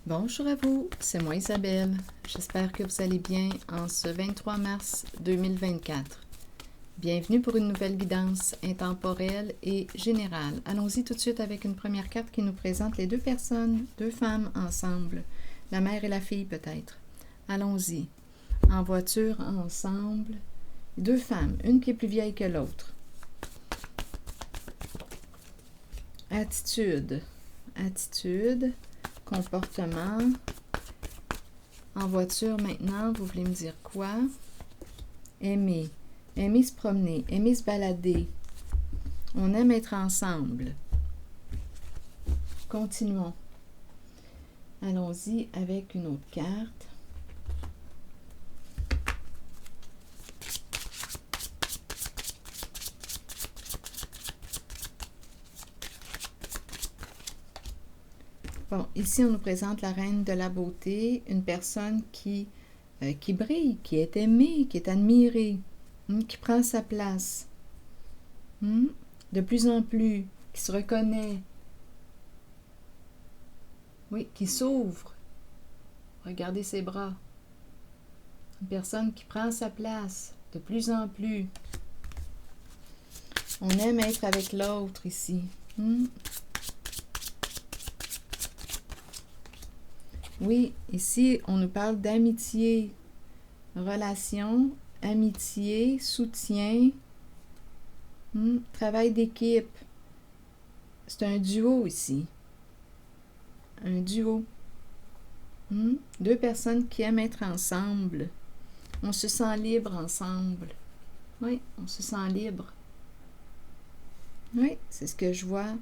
Bonjour à vous, c'est moi Isabelle. J'espère que vous allez bien en ce 23 mars 2024. Bienvenue pour une nouvelle guidance intemporelle et générale. Allons-y tout de suite avec une première carte qui nous présente les deux personnes, deux femmes ensemble, la mère et la fille peut-être. Allons-y. En voiture ensemble, deux femmes, une qui est plus vieille que l'autre. Attitude, comportement. En voiture maintenant, vous voulez me dire quoi? Aimer se promener, aimer se balader. On aime être ensemble. Continuons. Allons-y avec une autre carte. Bon, ici, on nous présente la reine de la beauté, une personne qui brille, qui est aimée, qui est admirée, qui prend sa place, de plus en plus, qui se reconnaît, oui, qui s'ouvre. Regardez ses bras. Une personne qui prend sa place, de plus en plus. On aime être avec l'autre ici. Oui, ici, on nous parle d'amitié, relation, amitié, soutien, travail d'équipe. C'est un duo ici. Un duo. Deux personnes qui aiment être ensemble. On se sent libre ensemble. Oui, on se sent libre. Oui, c'est ce que je vois.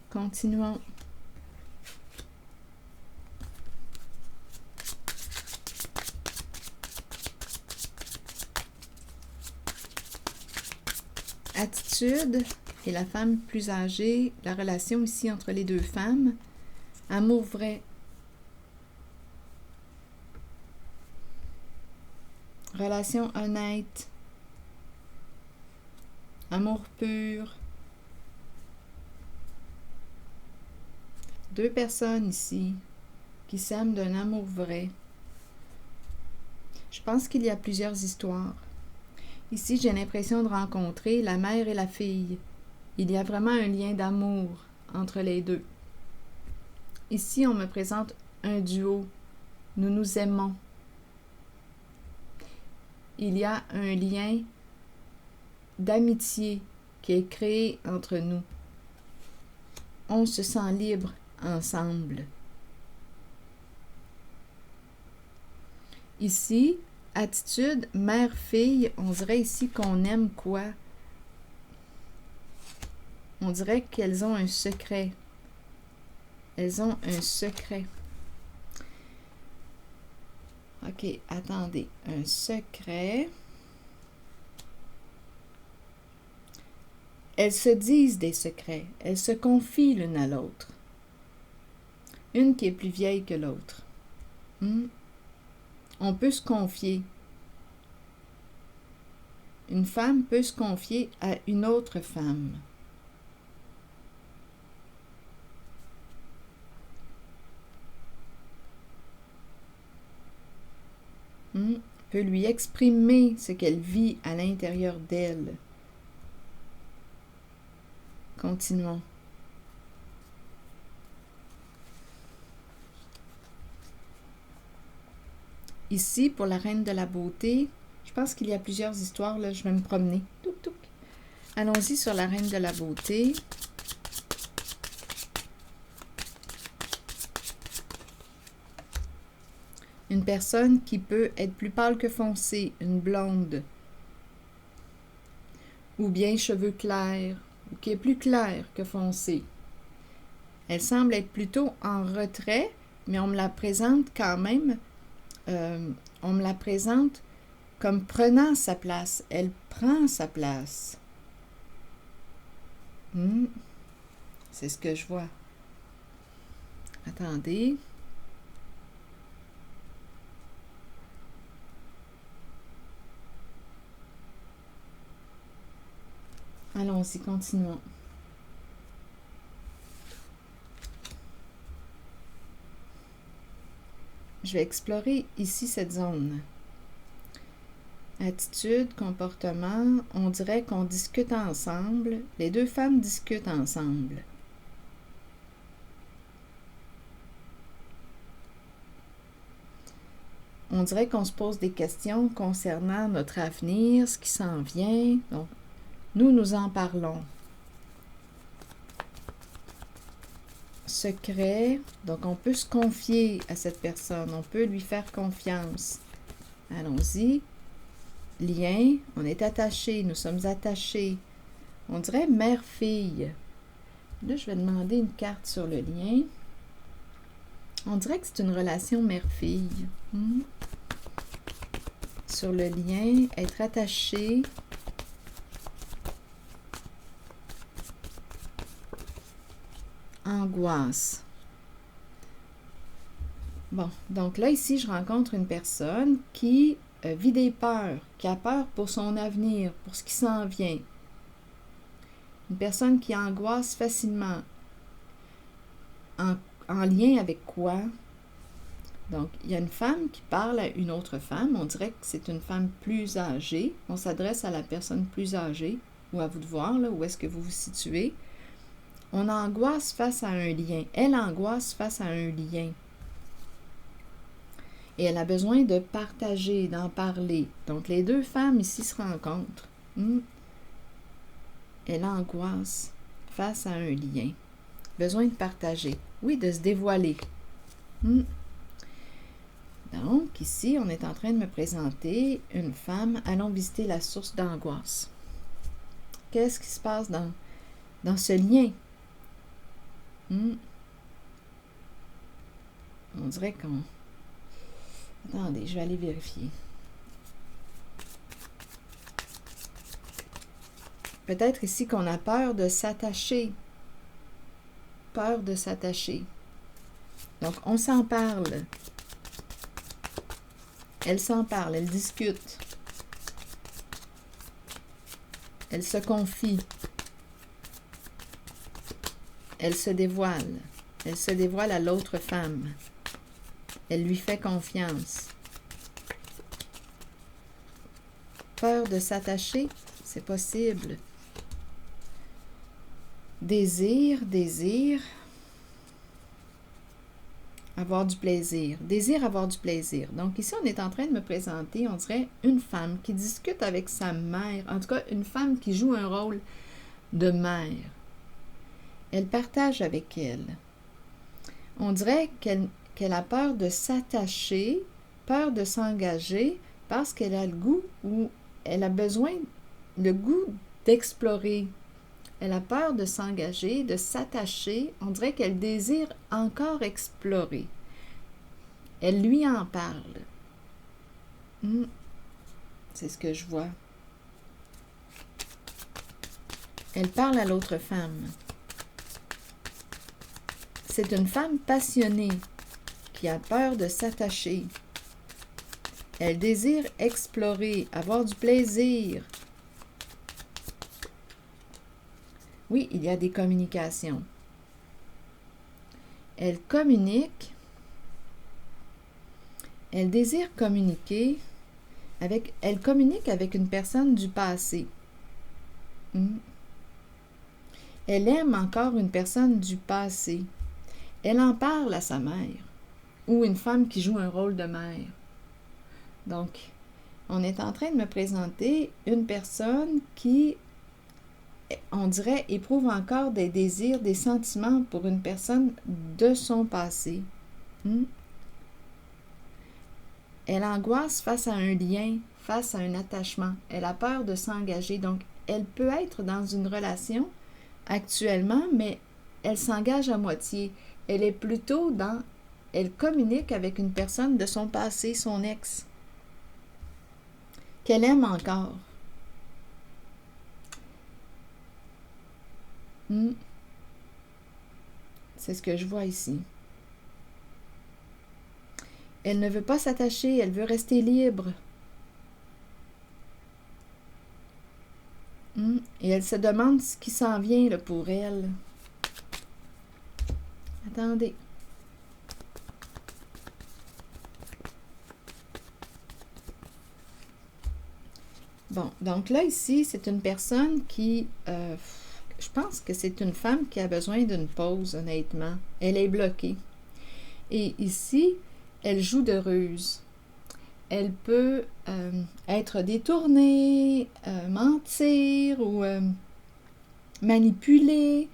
Continuons. Attitude et la femme plus âgée, la relation ici entre les deux femmes. Amour vrai. Relation honnête. Amour pur. Deux personnes ici qui s'aiment d'un amour vrai. Je pense qu'il y a plusieurs histoires. Ici, j'ai l'impression de rencontrer la mère et la fille. Il y a vraiment un lien d'amour entre les deux. Ici, on me présente un duo. Nous nous aimons. Il y a un lien d'amitié qui est créé entre nous. On se sent libre ensemble. Ici, attitude, mère-fille, on dirait ici qu'on aime quoi? On dirait qu'elles ont un secret. Elles ont un secret. OK, attendez. Un secret. Elles se disent des secrets. Elles se confient l'une à l'autre. Une qui est plus vieille que l'autre. On peut se confier. Une femme peut se confier à une autre femme. Peut lui exprimer ce qu'elle vit à l'intérieur d'elle. Continuons. Ici, pour la reine de la beauté, je pense qu'il y a plusieurs histoires, là, je vais me promener. Touc, touc. Allons-y sur la reine de la beauté. Une personne qui peut être plus pâle que foncé, une blonde. Ou bien cheveux clairs, ou qui est plus clair que foncé. Elle semble être plutôt en retrait, mais on me la présente quand même, on me la présente comme prenant sa place. Elle prend sa place. C'est ce que je vois. Attendez. Allons-y, continuons. Je vais explorer ici cette zone. Attitude, comportement, on dirait qu'on discute ensemble. Les deux femmes discutent ensemble. On dirait qu'on se pose des questions concernant notre avenir, ce qui s'en vient. Donc, nous en parlons. Secret, donc on peut se confier à cette personne, on peut lui faire confiance. Allons-y. Lien, on est attaché, nous sommes attachés. On dirait mère-fille. Là, je vais demander une carte sur le lien. On dirait que c'est une relation mère-fille. Sur le lien, être attaché. Angoisse. Bon, donc là, ici, je rencontre une personne qui vit des peurs, qui a peur pour son avenir, pour ce qui s'en vient. Une personne qui angoisse facilement. En lien avec quoi? Donc, il y a une femme qui parle à une autre femme. On dirait que c'est une femme plus âgée. On s'adresse à la personne plus âgée, ou à vous de voir, là, où est-ce que vous vous situez. On angoisse face à un lien. Elle angoisse face à un lien. Et elle a besoin de partager, d'en parler. Donc, les deux femmes ici se rencontrent. Elle angoisse face à un lien. Besoin de partager. Oui, de se dévoiler. Donc, ici, on est en train de me présenter une femme. Allons visiter la source d'angoisse. Qu'est-ce qui se passe dans ce lien? On dirait qu'on... Attendez, je vais aller vérifier. Peut-être ici qu'on a peur de s'attacher. Peur de s'attacher. Donc, on s'en parle. Elle s'en parle, elle discute. Elle se confie. Elle se dévoile. Elle se dévoile à l'autre femme. Elle lui fait confiance. Peur de s'attacher, c'est possible. Désir. Avoir du plaisir. Désir avoir du plaisir. Donc ici, on est en train de me présenter, on dirait, une femme qui discute avec sa mère. En tout cas, une femme qui joue un rôle de mère. Elle partage avec elle. On dirait qu'elle a peur de s'attacher, peur de s'engager, parce qu'elle a le goût ou elle a besoin, le goût d'explorer. Elle a peur de s'engager, de s'attacher. On dirait qu'elle désire encore explorer. Elle lui en parle. C'est ce que je vois. Elle parle à l'autre femme. C'est une femme passionnée qui a peur de s'attacher. Elle désire explorer, avoir du plaisir. Oui, il y a des communications. Elle communique. Elle désire communiquer avec... Elle communique avec une personne du passé. Elle aime encore une personne du passé. Elle en parle à sa mère. Ou une femme qui joue un rôle de mère. Donc, on est en train de me présenter une personne qui... on dirait, éprouve encore des désirs, des sentiments pour une personne de son passé. Elle angoisse face à un lien, face à un attachement. Elle a peur de s'engager. Donc, elle peut être dans une relation actuellement, mais elle s'engage à moitié. Elle est plutôt dans... Elle communique avec une personne de son passé, son ex, qu'elle aime encore. C'est ce que je vois ici. Elle ne veut pas s'attacher, elle veut rester libre. Et elle se demande ce qui s'en vient là, pour elle. Attendez. Bon, donc là, ici, c'est une personne qui... je pense que c'est une femme qui a besoin d'une pause, honnêtement. Elle est bloquée. Et ici, elle joue de ruse. Elle peut être détournée, mentir ou manipuler.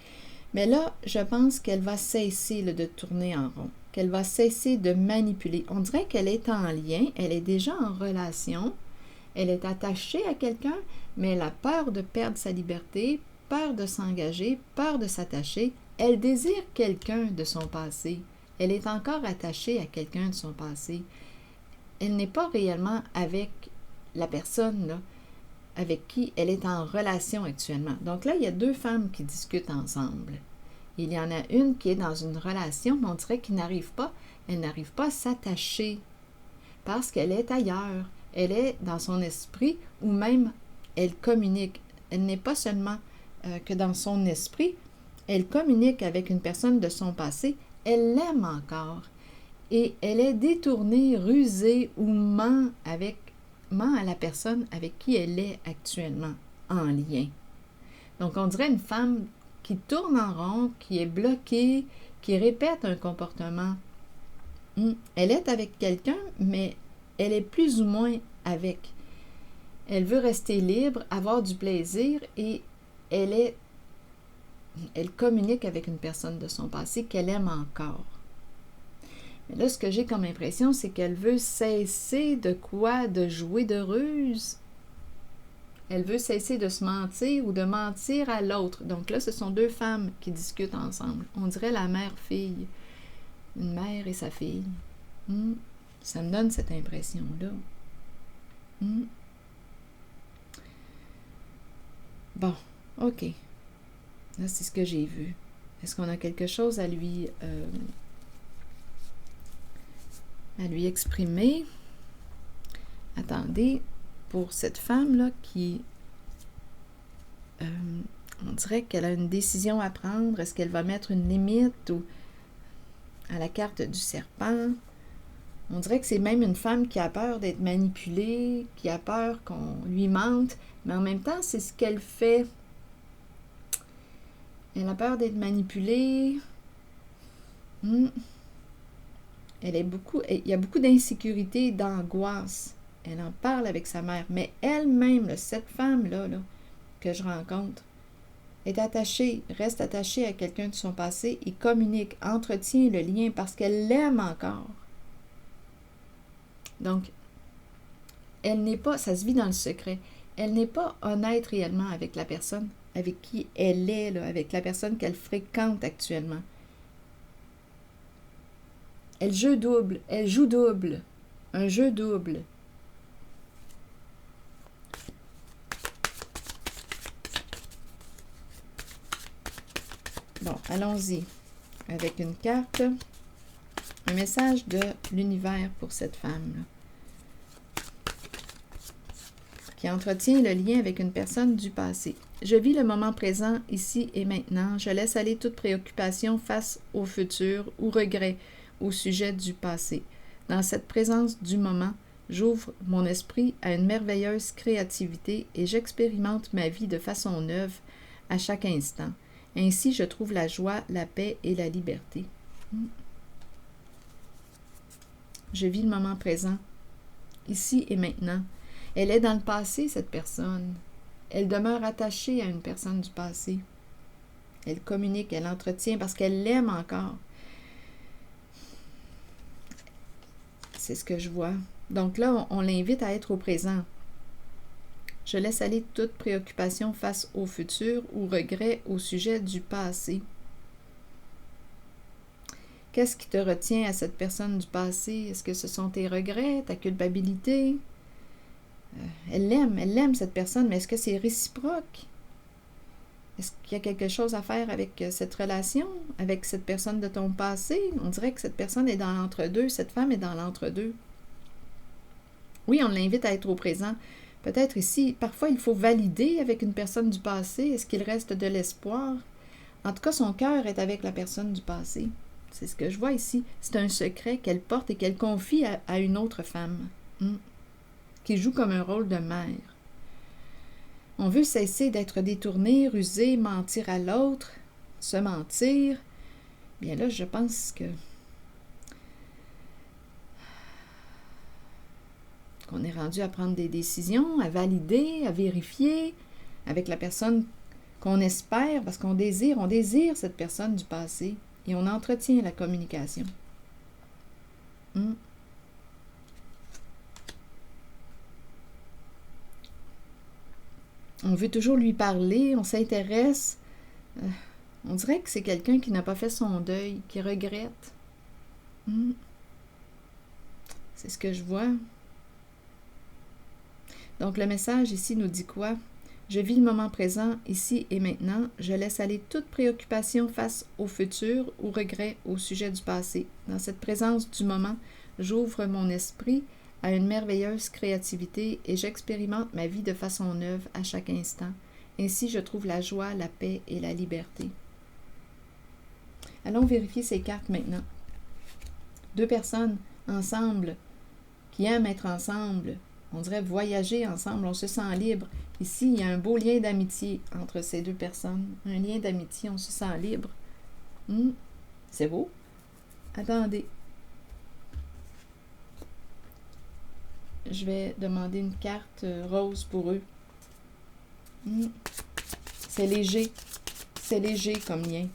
Mais là, je pense qu'elle va cesser là, de tourner en rond, qu'elle va cesser de manipuler. On dirait qu'elle est en lien, elle est déjà en relation, elle est attachée à quelqu'un, mais elle a peur de perdre sa liberté, peur de s'engager, peur de s'attacher. Elle désire quelqu'un de son passé. Elle est encore attachée à quelqu'un de son passé. Elle n'est pas réellement avec la personne là, avec qui elle est en relation actuellement. Donc là, il y a deux femmes qui discutent ensemble. Il y en a une qui est dans une relation, mais on dirait qu'elle n'arrive pas à s'attacher parce qu'elle est ailleurs. Elle est dans son esprit ou même elle communique. Elle n'est pas seulement que dans son esprit, elle communique avec une personne de son passé, elle l'aime encore. Et elle est détournée, rusée ou ment à la personne avec qui elle est actuellement en lien. Donc, on dirait une femme qui tourne en rond, qui est bloquée, qui répète un comportement. Elle est avec quelqu'un, mais elle est plus ou moins avec. Elle veut rester libre, avoir du plaisir et elle communique avec une personne de son passé qu'elle aime encore. Mais là, ce que j'ai comme impression, c'est qu'elle veut cesser de quoi? De jouer de ruse. Elle veut cesser de se mentir ou de mentir à l'autre. Donc là, ce sont deux femmes qui discutent ensemble. On dirait la mère-fille. Une mère et sa fille. Ça me donne cette impression-là. Bon, OK. Là, c'est ce que j'ai vu. Est-ce qu'on a quelque chose à lui exprimer? Attendez, pour cette femme-là qui... on dirait qu'elle a une décision à prendre. Est-ce qu'elle va mettre une limite ou à la carte du serpent? On dirait que c'est même une femme qui a peur d'être manipulée, qui a peur qu'on lui mente, mais en même temps, c'est ce qu'elle fait. Elle a peur d'être manipulée. Il y a beaucoup d'insécurité, d'angoisse. Elle en parle avec sa mère, mais elle-même, cette femme-là que je rencontre, est attachée, reste attachée à quelqu'un de son passé et communique, entretient le lien parce qu'elle l'aime encore. Donc, elle n'est pas, ça se vit dans le secret, elle n'est pas honnête réellement avec la personne avec qui elle est, là, avec la personne qu'elle fréquente actuellement. Elle joue double, un jeu double. Bon, allons-y avec une carte, un message de l'univers pour cette femme-là, qui entretient le lien avec une personne du passé. Je vis le moment présent, ici et maintenant. Je laisse aller toute préoccupation face au futur ou regret au sujet du passé. Dans cette présence du moment, j'ouvre mon esprit à une merveilleuse créativité et j'expérimente ma vie de façon neuve à chaque instant. Ainsi, je trouve la joie, la paix et la liberté. Je vis le moment présent, ici et maintenant. Elle est dans le passé, cette personne. Elle demeure attachée à une personne du passé. Elle communique, elle entretient parce qu'elle l'aime encore. C'est ce que je vois. Donc là, on l'invite à être au présent. Je laisse aller toute préoccupation face au futur ou regret au sujet du passé. Qu'est-ce qui te retient à cette personne du passé? Est-ce que ce sont tes regrets, ta culpabilité? Elle l'aime cette personne, mais est-ce que c'est réciproque? Est-ce qu'il y a quelque chose à faire avec cette relation, avec cette personne de ton passé? On dirait que cette personne est dans l'entre-deux, cette femme est dans l'entre-deux. Oui, on l'invite à être au présent, Peut-être ici, parfois il faut valider avec une personne du passé. Est-ce qu'il reste de l'espoir? En tout cas, son cœur est avec la personne du passé. C'est ce que je vois ici. C'est un secret qu'elle porte et qu'elle confie à une autre femme, qui joue comme un rôle de mère. On veut cesser d'être détourné, rusé, mentir à l'autre, se mentir. Bien là, je pense qu'on est rendu à prendre des décisions, à valider, à vérifier avec la personne qu'on espère, parce qu'on désire cette personne du passé et on entretient la communication. On veut toujours lui parler, on s'intéresse. On dirait que c'est quelqu'un qui n'a pas fait son deuil, qui regrette. C'est ce que je vois. Donc, le message ici nous dit quoi? Je vis le moment présent, ici et maintenant. Je laisse aller toute préoccupation face au futur ou regret au sujet du passé. Dans cette présence du moment, j'ouvre mon esprit à une merveilleuse créativité et j'expérimente ma vie de façon neuve à chaque instant. Ainsi, je trouve la joie, la paix et la liberté. Allons vérifier ces cartes maintenant. 2 personnes ensemble, qui aiment être ensemble. On dirait voyager ensemble, on se sent libre. Ici, il y a un beau lien d'amitié entre ces 2 personnes. Un lien d'amitié, on se sent libre. C'est beau. Attendez. Je vais demander une carte rose pour eux. C'est léger. C'est léger comme lien.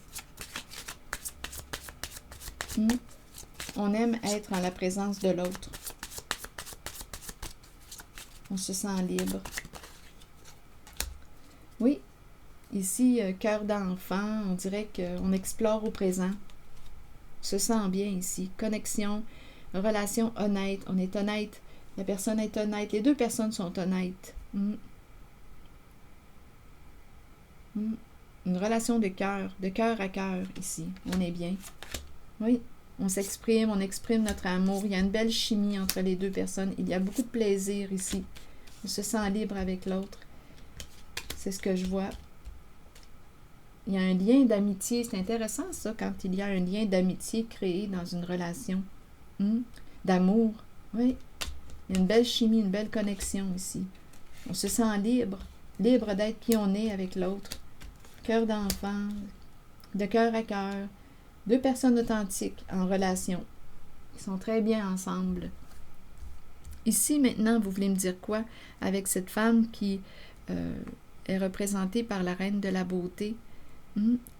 On aime être en la présence de l'autre. On se sent libre. Oui, ici, cœur d'enfant, on dirait qu'on explore au présent. On se sent bien ici. Connexion, relation honnête. On est honnête. La personne est honnête. Les 2 personnes sont honnêtes. Une relation de cœur à cœur ici. On est bien. Oui, on s'exprime, on exprime notre amour. Il y a une belle chimie entre les 2 personnes. Il y a beaucoup de plaisir ici. On se sent libre avec l'autre. C'est ce que je vois. Il y a un lien d'amitié. C'est intéressant ça, quand il y a un lien d'amitié créé dans une relation. D'amour. Oui. Il y a une belle chimie, une belle connexion ici. On se sent libre. Libre d'être qui on est avec l'autre. Cœur d'enfant. De cœur à cœur. 2 personnes authentiques en relation. Ils sont très bien ensemble. Ici, maintenant, vous voulez me dire quoi avec cette femme qui est représentée par la reine de la beauté,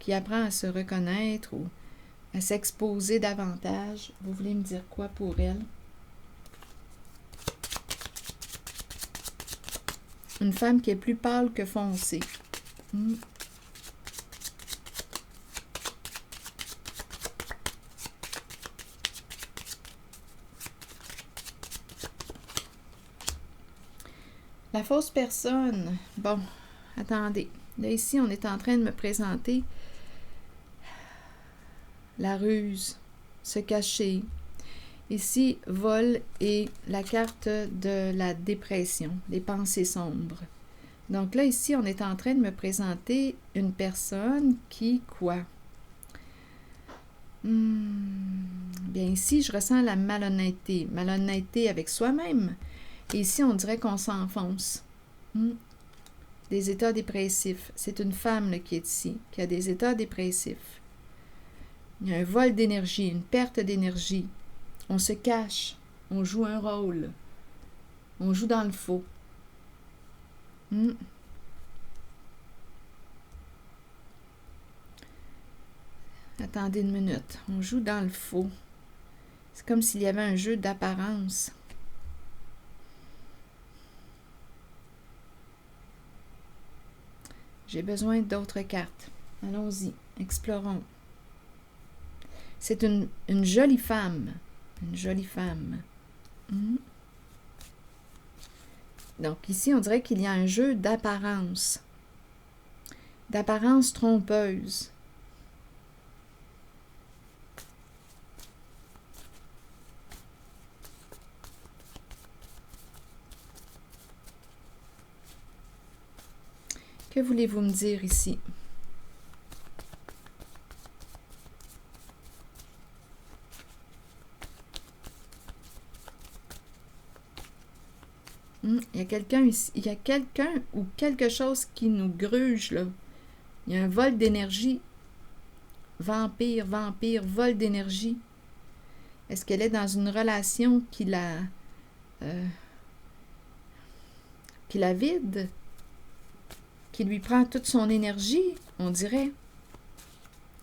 qui apprend à se reconnaître ou à s'exposer davantage? Vous voulez me dire quoi pour elle? Une femme qui est plus pâle que foncée. La fausse personne. Bon, attendez. Là, ici, on est en train de me présenter la ruse, se cacher. Ici, vol et la carte de la dépression, des pensées sombres. Donc là, ici, on est en train de me présenter une personne qui, quoi? Bien, ici, je ressens la malhonnêteté. Malhonnêteté avec soi-même. Et ici, on dirait qu'on s'enfonce. Des états dépressifs. C'est une femme là, qui est ici, qui a des états dépressifs. Il y a un vol d'énergie, une perte d'énergie. On se cache. On joue un rôle. On joue dans le faux. Attendez une minute. On joue dans le faux. C'est comme s'il y avait un jeu d'apparence. J'ai besoin d'autres cartes. Allons-y, explorons. C'est une jolie femme. Une jolie femme. Donc ici, on dirait qu'il y a un jeu d'apparence. D'apparence trompeuse. Que voulez-vous me dire ici? Il y a quelqu'un ici, il y a quelqu'un ou quelque chose qui nous gruge, là. Il y a un vol d'énergie. Vampire, vol d'énergie. Est-ce qu'elle est dans une relation qui la vide? Qui lui prend toute son énergie, on dirait.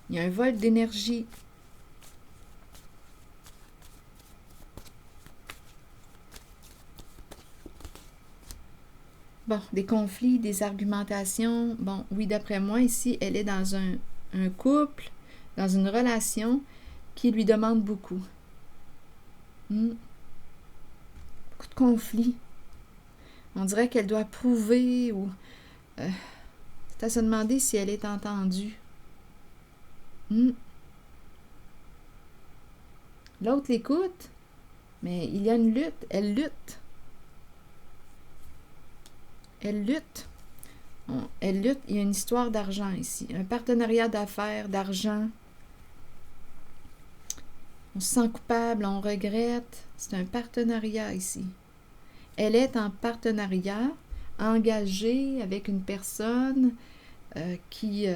Il y a un vol d'énergie. Bon, des conflits, des argumentations. Bon, oui, d'après moi, ici, elle est dans un couple, dans une relation qui lui demande beaucoup. Beaucoup de conflits. On dirait qu'elle doit prouver ou... c'est à se demander si elle est entendue. L'autre l'écoute, mais il y a une lutte. Elle lutte. Elle lutte. Elle lutte. Il y a une histoire d'argent ici. Un partenariat d'affaires, d'argent. On se sent coupable, on regrette. C'est un partenariat ici. Elle est en partenariat, engagée avec une personne qui,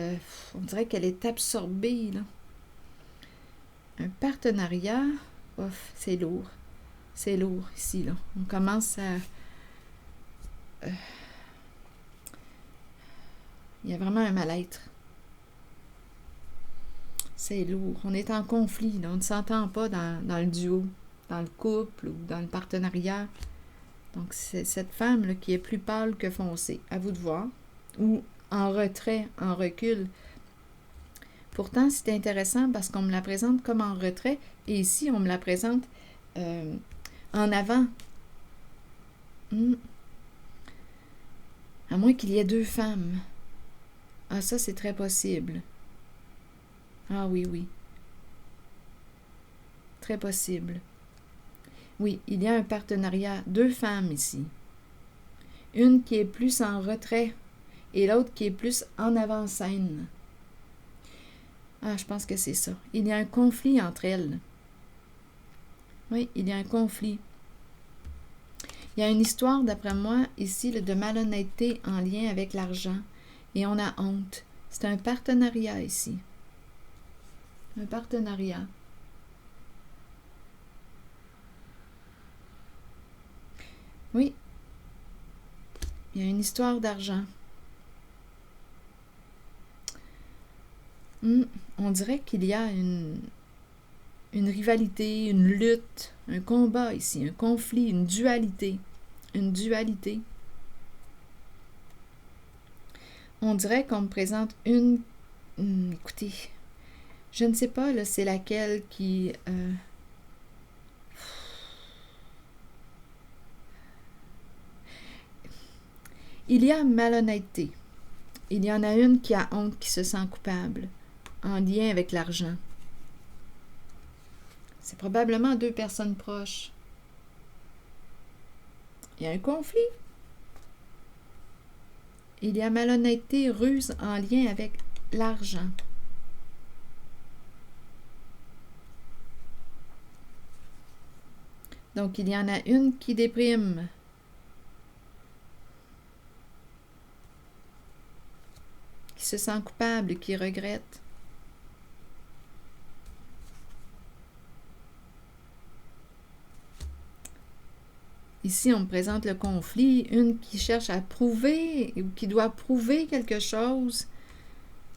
on dirait qu'elle est absorbée, là. Un partenariat, c'est lourd. C'est lourd ici, là. On commence à... il y a vraiment un mal-être. C'est lourd. On est en conflit, là. On ne s'entend pas dans le duo, dans le couple ou dans le partenariat. Donc, c'est cette femme là, qui est plus pâle que foncée. À vous de voir. Ou en retrait, en recul. Pourtant, c'est intéressant parce qu'on me la présente comme en retrait. Et ici, on me la présente en avant. À moins qu'il y ait deux femmes. Ah, ça, c'est très possible. Ah oui, oui. Très possible. Oui, il y a un partenariat. Deux femmes ici. Une qui est plus en retrait et l'autre qui est plus en avant-scène. Ah, je pense que c'est ça. Il y a un conflit entre elles. Oui, il y a un conflit. Il y a une histoire, d'après moi, ici, de malhonnêteté en lien avec l'argent. Et on a honte. C'est un partenariat ici. Un partenariat. Oui. Il y a une histoire d'argent. On dirait qu'il y a une rivalité, une lutte, un combat ici, un conflit, une dualité. Une dualité. On dirait qu'on me présente une... écoutez, je ne sais pas, là, c'est laquelle qui... Il y a malhonnêteté. Il y en a une qui a honte, qui se sent coupable, en lien avec l'argent. C'est probablement deux personnes proches. Il y a un conflit. Il y a malhonnêteté, ruse en lien avec l'argent. Donc, il y en a une qui déprime. Qui se sent coupable, qui regrette. Ici, on me présente le conflit, une qui cherche à prouver, ou qui doit prouver quelque chose,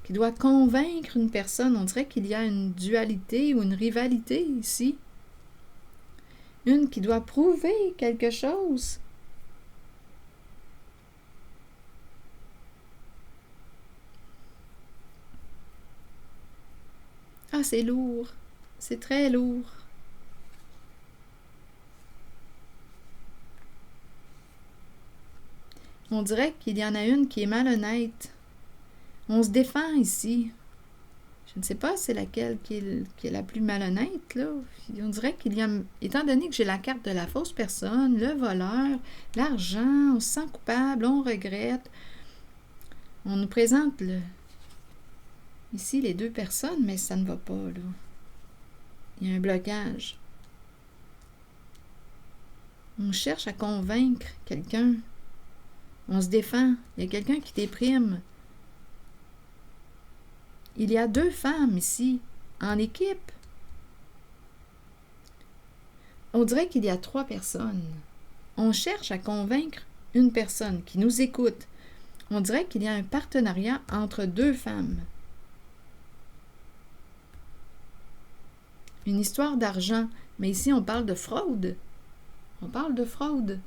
qui doit convaincre une personne. On dirait qu'il y a une dualité ou une rivalité ici. Une qui doit prouver quelque chose. Ah, c'est lourd. C'est très lourd. On dirait qu'il y en a une qui est malhonnête. On se défend ici. Je ne sais pas c'est laquelle qui est la plus malhonnête, là. On dirait qu'il y a... Étant donné que j'ai la carte de la fausse personne, le voleur, l'argent, on se sent coupable, on regrette. On nous présente ici les deux personnes, mais ça ne va pas, là. Il y a un blocage. On cherche à convaincre quelqu'un. On se défend. Il y a quelqu'un qui déprime. Il y a deux femmes ici, en équipe. On dirait qu'il y a trois personnes. On cherche à convaincre une personne qui nous écoute. On dirait qu'il y a un partenariat entre deux femmes. Une histoire d'argent. Mais ici, on parle de fraude. On parle de fraude.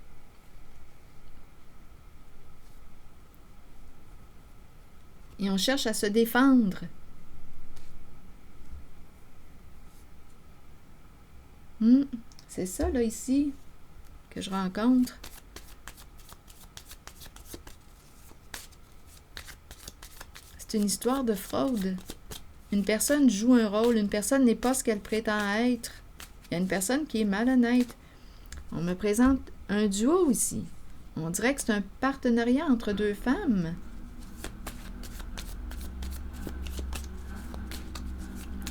Et on cherche à se défendre. C'est ça, là, ici, que je rencontre. C'est une histoire de fraude. Une personne joue un rôle, une personne n'est pas ce qu'elle prétend être. Il y a une personne qui est malhonnête. On me présente un duo ici. On dirait que c'est un partenariat entre deux femmes.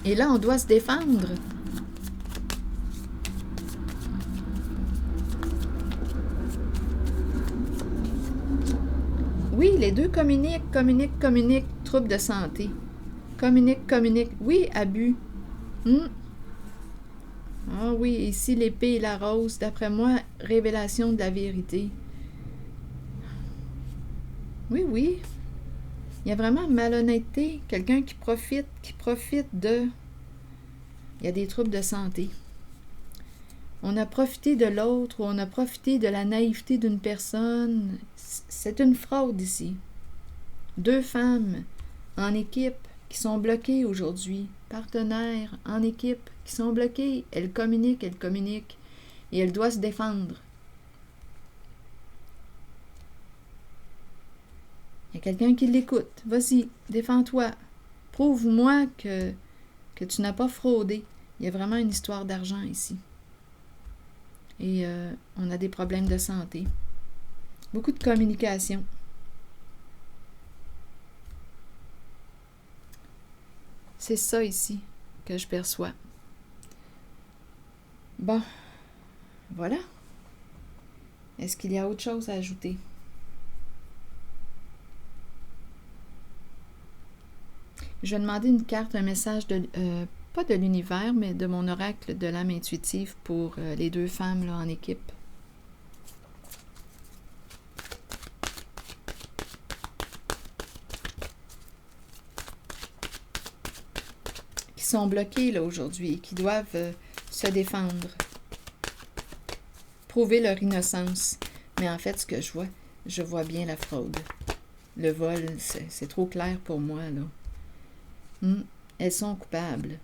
Et là, on doit se défendre. Oui, les deux communiquent, trouble de santé. Communiquent. Oui, abus. Ah oui, ici l'épée et la rose. D'après moi, révélation de la vérité. Oui. Il y a vraiment malhonnêteté. Quelqu'un qui profite de... Il y a des troubles de santé. On a profité de l'autre ou on a profité de la naïveté d'une personne. C'est une fraude ici. Deux femmes en équipe qui sont bloquées aujourd'hui. Partenaires en équipe qui sont bloquées. Elles communiquent. Et elles doivent se défendre. Il y a quelqu'un qui l'écoute. Vas-y, défends-toi. Prouve-moi que tu n'as pas fraudé. Il y a vraiment une histoire d'argent ici. Et on a des problèmes de santé. Beaucoup de communication. C'est ça ici que je perçois. Bon, voilà. Est-ce qu'il y a autre chose à ajouter? Je vais demander une carte, un message pas de l'univers, mais de mon oracle de l'âme intuitive pour les deux femmes là, en équipe. Qui sont bloquées là aujourd'hui, qui doivent se défendre, prouver leur innocence. Mais en fait, ce que je vois bien la fraude. Le vol, c'est trop clair pour moi, là. Elles sont coupables.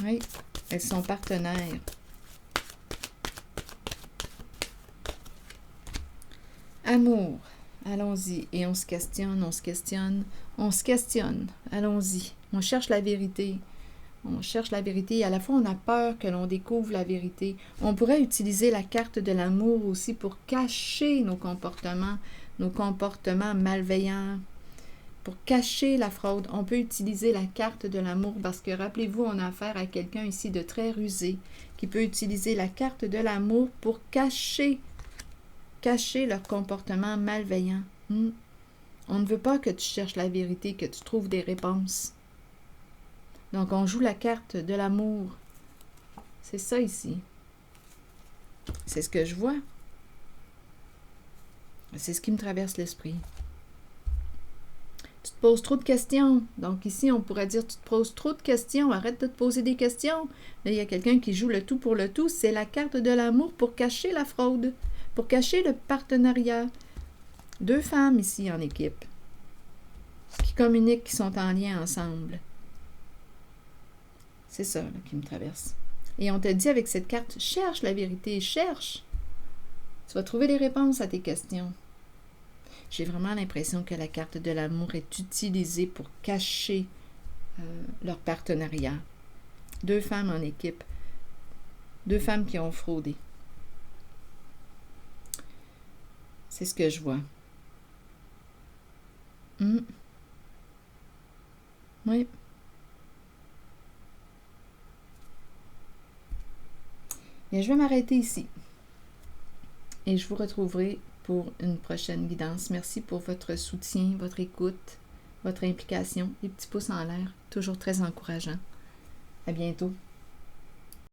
Oui, elles sont partenaires. Amour, allons-y. Et on se questionne. Allons-y. On cherche la vérité. Et à la fois, on a peur que l'on découvre la vérité. On pourrait utiliser la carte de l'amour aussi pour cacher nos comportements malveillants. Pour cacher la fraude, on peut utiliser la carte de l'amour parce que, rappelez-vous, on a affaire à quelqu'un ici de très rusé qui peut utiliser la carte de l'amour pour cacher leur comportement malveillant. On ne veut pas que tu cherches la vérité, que tu trouves des réponses. Donc, on joue la carte de l'amour. C'est ça ici. C'est ce que je vois. C'est ce qui me traverse l'esprit. Tu te poses trop de questions. Donc ici, on pourrait dire, tu te poses trop de questions. Arrête de te poser des questions. Là, il y a quelqu'un qui joue le tout pour le tout. C'est la carte de l'amour pour cacher la fraude, pour cacher le partenariat. Deux femmes ici en équipe qui communiquent, qui sont en lien ensemble. C'est ça là, qui me traverse. Et on te dit avec cette carte, cherche la vérité, cherche. Tu vas trouver les réponses à tes questions. J'ai vraiment l'impression que la carte de l'amour est utilisée pour cacher leur partenariat. Deux femmes en équipe. Deux femmes qui ont fraudé. C'est ce que je vois. Oui. Bien, je vais m'arrêter ici. Et je vous retrouverai pour une prochaine guidance. Merci pour votre soutien, votre écoute, votre implication, les petits pouces en l'air, toujours très encourageant. À bientôt.